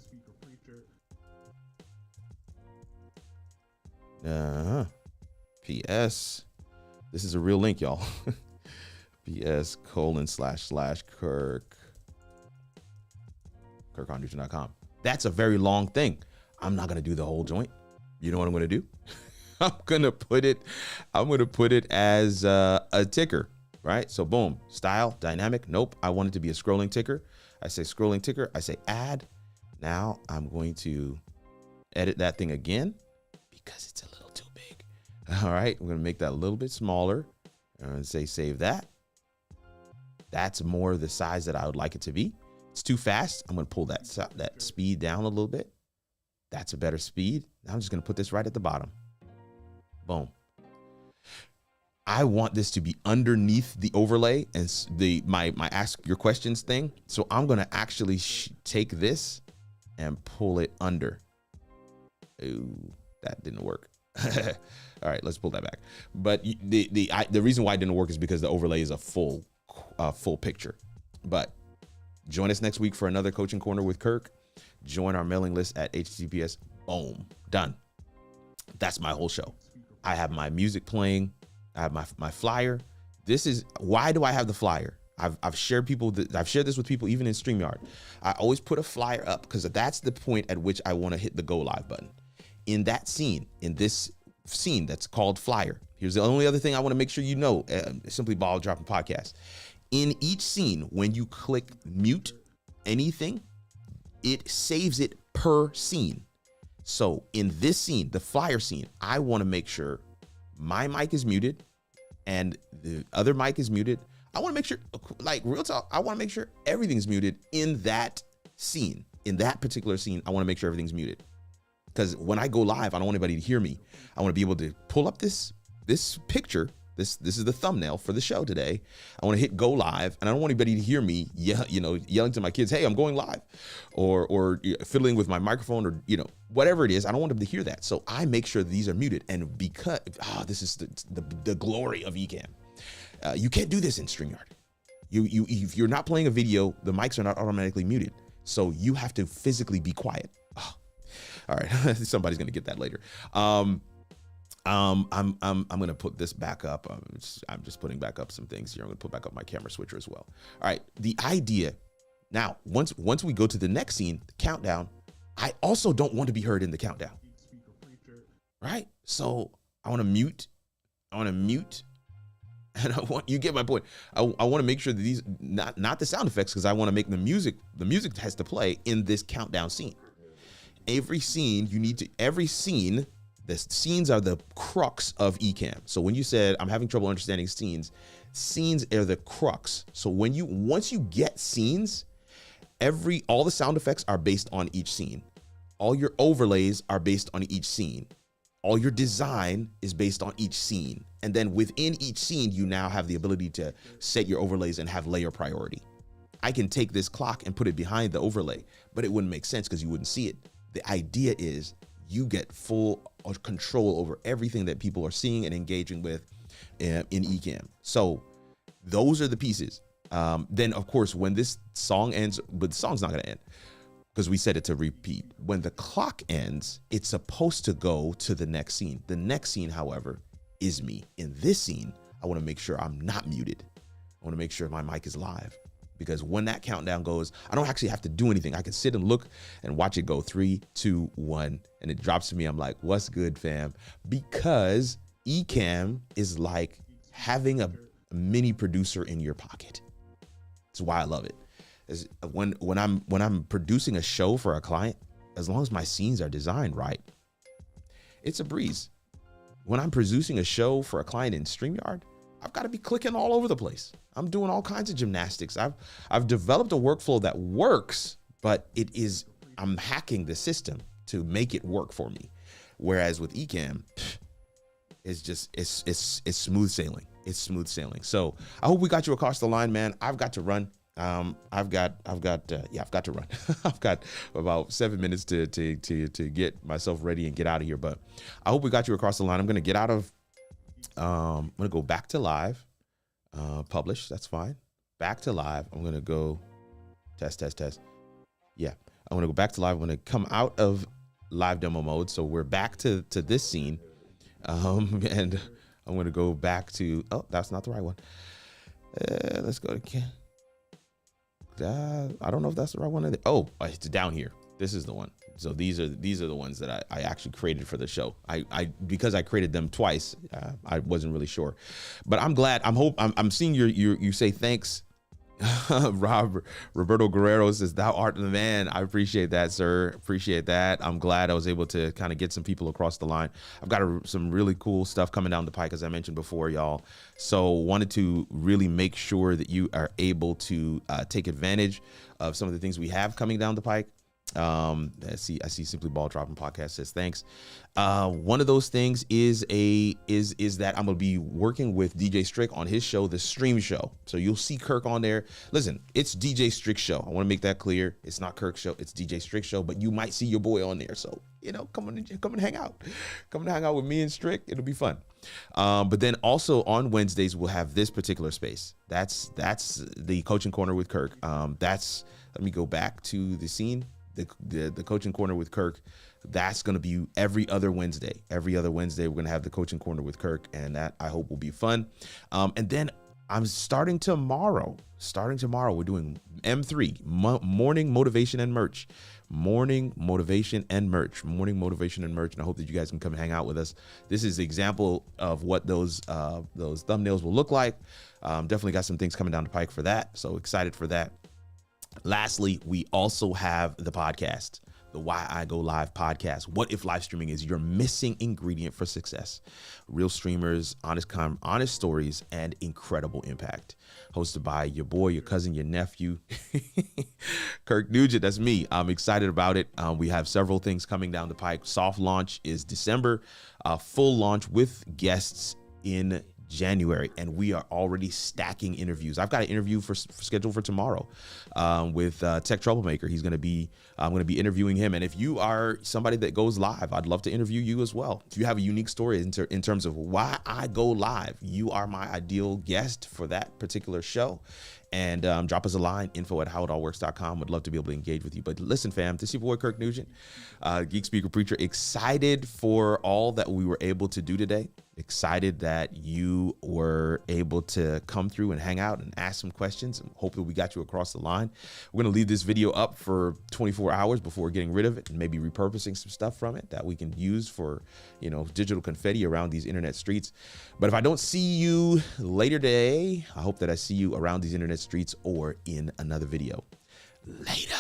PS. This is a real link, y'all. PS://Kirk. KirkHondrickson.com. That's a very long thing. I'm not going to do the whole joint. You know what I'm going to do? I'm gonna put it as a ticker, right? So boom, style, dynamic. Nope, I want it to be a scrolling ticker. I say scrolling ticker. I say add. Now I'm going to edit that thing again because it's a little too big. All right, I'm gonna make that a little bit smaller and say save that. That's more the size that I would like it to be. It's too fast. I'm gonna pull that speed down a little bit. That's a better speed. Now I'm just gonna put this right at the bottom. Boom. I want this to be underneath the overlay and my ask your questions thing. So I'm gonna actually take this and pull it under. Ooh, that didn't work. All right, let's pull that back. But the reason why it didn't work is because the overlay is a full picture. But join us next week for another coaching corner with Kirk. Join our mailing list at https. Boom, done. That's my whole show. I have my music playing. I have my flyer. This is why do I have the flyer? I've shared this with people even in StreamYard. I always put a flyer up because that's the point at which I want to hit the go live button. In that scene, in this scene that's called flyer. Here's the only other thing I want to make sure you know. Simply Ball Dropping Podcast. In each scene, when you click mute anything, it saves it per scene. So in this scene, the flyer scene, I want to make sure my mic is muted and the other mic is muted. I want to make sure, like real talk, I want to make sure everything's muted in that scene. In that particular scene, I want to make sure everything's muted. Because when I go live, I don't want anybody to hear me. I want to be able to pull up this picture. This is the thumbnail for the show today. I want to hit go live, and I don't want anybody to hear me yelling to my kids, "Hey, I'm going live," or fiddling with my microphone, or whatever it is. I don't want them to hear that. So I make sure these are muted. And because this is the glory of Ecamm. You can't do this in StreamYard. If you're not playing a video, the mics are not automatically muted. So you have to physically be quiet. Oh, all right, somebody's gonna get that later. I'm gonna put this back up. I'm just putting back up some things here. I'm gonna put back up my camera switcher as well. All right, the idea now, once we go to the next scene, the countdown, I also don't want to be heard in the countdown. Right? So I want to mute. And you get my point. I want to make sure that these not the sound effects, because I want to make the music has to play in this countdown scene. Every scene the scenes are the crux of Ecamm. So when you said I'm having trouble understanding scenes are the crux. So once you get scenes, all the sound effects are based on each scene. All your overlays are based on each scene. All your design is based on each scene. And then within each scene, you now have the ability to set your overlays and have layer priority. I can take this clock and put it behind the overlay, but it wouldn't make sense because you wouldn't see it. The idea is you get full control over everything that people are seeing and engaging with in Ecamm. So those are the pieces. Then of course, when this song ends, but the song's not gonna end because we set it to repeat. When the clock ends, it's supposed to go to the next scene. The next scene, however, is me. In this scene, I want to make sure I'm not muted. I want to make sure my mic is live, because when that countdown goes, I don't actually have to do anything. I can sit and look and watch it go 3, 2, 1, and it drops to me. I'm like, what's good, fam? Because Ecamm is like having a mini producer in your pocket. That's why I love it. When I'm producing a show for a client, as long as my scenes are designed right, it's a breeze. When I'm producing a show for a client in StreamYard, I've got to be clicking all over the place. I'm doing all kinds of gymnastics. I've developed a workflow that works, but I'm hacking the system to make it work for me. Whereas with Ecamm, it's smooth sailing. It's smooth sailing. So I hope we got you across the line, man. I've got to run. I've got to run. I've got about 7 minutes to get myself ready and get out of here. But I hope we got you across the line. I'm going to get out of, I'm going to go back to live, publish. That's fine. Back to live. I'm going to go test. Yeah. I'm going to go back to live. I'm going to come out of live demo mode. So we're back to this scene. And I'm going to go back to, oh, that's not the right one. Let's go to, I don't know if that's the right one. Oh, it's down here. This is the one. So these are the ones that I actually created for the show. Because I created them twice, I wasn't really sure, but I'm glad. I'm seeing you say thanks. Roberto Guerrero says, "Thou art the man." I appreciate that, sir. Appreciate that. I'm glad I was able to kind of get some people across the line. I've got some really cool stuff coming down the pike, as I mentioned before, y'all. So wanted to really make sure that you are able to take advantage of some of the things we have coming down the pike. I see Simply Ball Dropping Podcast says thanks. One of those things is that I'm gonna be working with DJ Strick on his show, the Stream Show. So you'll see Kirk on there. Listen, it's DJ Strick's show. I want to make that clear. It's not Kirk's show. It's DJ Strick's show. But you might see your boy on there. So come and hang out. Come and hang out with me and Strick. It'll be fun. But then also on Wednesdays we'll have this particular space. That's the Coaching Corner with Kirk. Let me go back to the scene. The Coaching Corner with Kirk, that's going to be every other Wednesday. Every other Wednesday, we're going to have the Coaching Corner with Kirk, and that I hope will be fun. And then I'm starting tomorrow, we're doing M3, Morning Motivation and Merch. Morning Motivation and Merch. And I hope that you guys can come and hang out with us. This is the example of what those thumbnails will look like. Definitely got some things coming down the pike for that. So excited for that. Lastly, we also have the podcast, the Why I Go Live podcast. What if live streaming is your missing ingredient for success? Real streamers, honest stories, and incredible impact. Hosted by your boy, your cousin, your nephew, Kirk Nugent. That's me. I'm excited about it. We have several things coming down the pike. Soft launch is December. Full launch with guests in January, and we are already stacking interviews. I've got an interview scheduled for tomorrow with Tech Troublemaker. I'm going to be interviewing him. And if you are somebody that goes live, I'd love to interview you as well. If you have a unique story in terms of why I go live, you are my ideal guest for that particular show. And drop us a line, info@howitallworks.com. Would love to be able to engage with you. But listen, fam, this is your boy Kirk Nugent, Geek Speaker Preacher. Excited for all that we were able to do today. Excited that you were able to come through and hang out and ask some questions. And hopefully we got you across the line. We're going to leave this video up for 24 hours before getting rid of it and maybe repurposing some stuff from it that we can use for, digital confetti around these internet streets. But if I don't see you later today, I hope that I see you around these internet streets or in another video. Later.